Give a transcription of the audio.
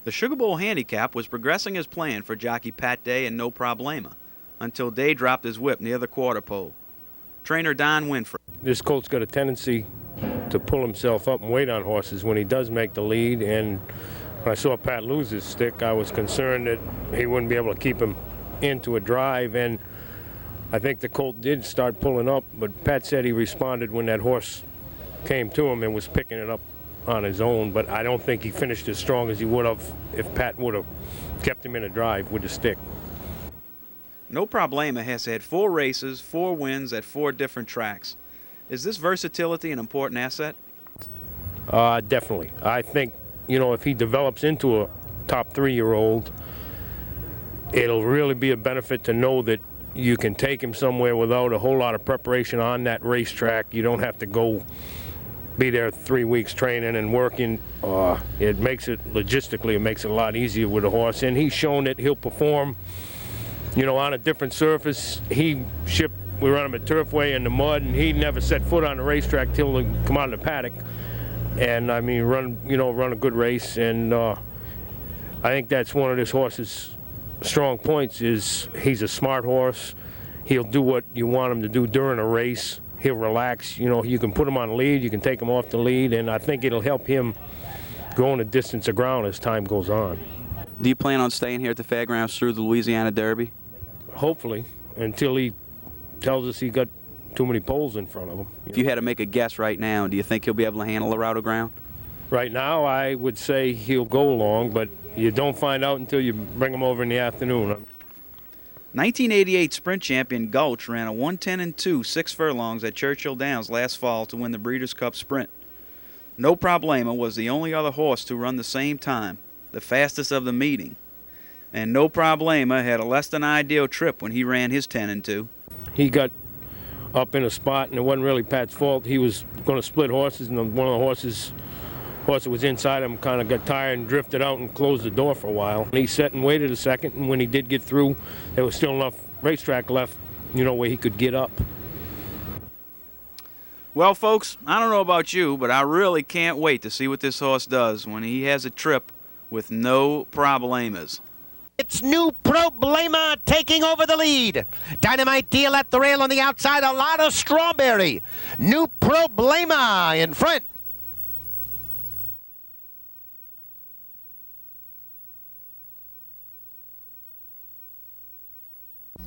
The Sugar Bowl handicap was progressing as planned for jockey Pat Day and No Problema until Day dropped his whip near the quarter pole. Trainer Don Winfrey. This colt's got a tendency to pull himself up and wait on horses when he does make the lead, and when I saw Pat lose his stick, I was concerned that he wouldn't be able to keep him into a drive, and I think the colt did start pulling up, but Pat said he responded when that horse came to him and was picking it up on his own, but I don't think he finished as strong as he would have if Pat would have kept him in a drive with the stick. No Problema has had 4 races, 4 wins at 4 different tracks. Is this versatility an important asset? Definitely. I think, you know, if he develops into a top 3-year-old, it'll really be a benefit to know that you can take him somewhere without a whole lot of preparation on that racetrack. You don't have to go be there 3 weeks training and working. It makes it, logistically, it makes it a lot easier with a horse. And he's shown that he'll perform, you know, on a different surface. We run him at Turfway in the mud, and he never set foot on the racetrack till he come out of the paddock. And I mean, run a good race. And I think that's one of this horse's strong points is he's a smart horse. He'll do what you want him to do during a race. He'll relax. You know, you can put him on the lead, you can take him off the lead, and I think it'll help him go on a distance of ground as time goes on. Do you plan on staying here at the fairgrounds through the Louisiana Derby? Hopefully, until he tells us he got too many poles in front of him. If you had to make a guess right now, do you think he'll be able to handle the route of ground? Right now, I would say he'll go long, but you don't find out until you bring him over in the afternoon. 1988 sprint champion Gulch ran a 1:10-2 6 furlongs at Churchill Downs last fall to win the Breeders' Cup Sprint. No Problema was the only other horse to run the same time, the fastest of the meeting. And No Problema had a less than ideal trip when he ran his 10-2. He got up in a spot, and it wasn't really Pat's fault. He was going to split horses, and one of the horse that was inside him kind of got tired and drifted out and closed the door for a while. And he sat and waited a second, and when he did get through, there was still enough racetrack left, you know, where he could get up. Well, folks, I don't know about you, but I really can't wait to see what this horse does when he has a trip with No Problemas. It's No Problema taking over the lead. Dynamite Deal at the rail on the outside. A lot of Strawberry. No Problema in front.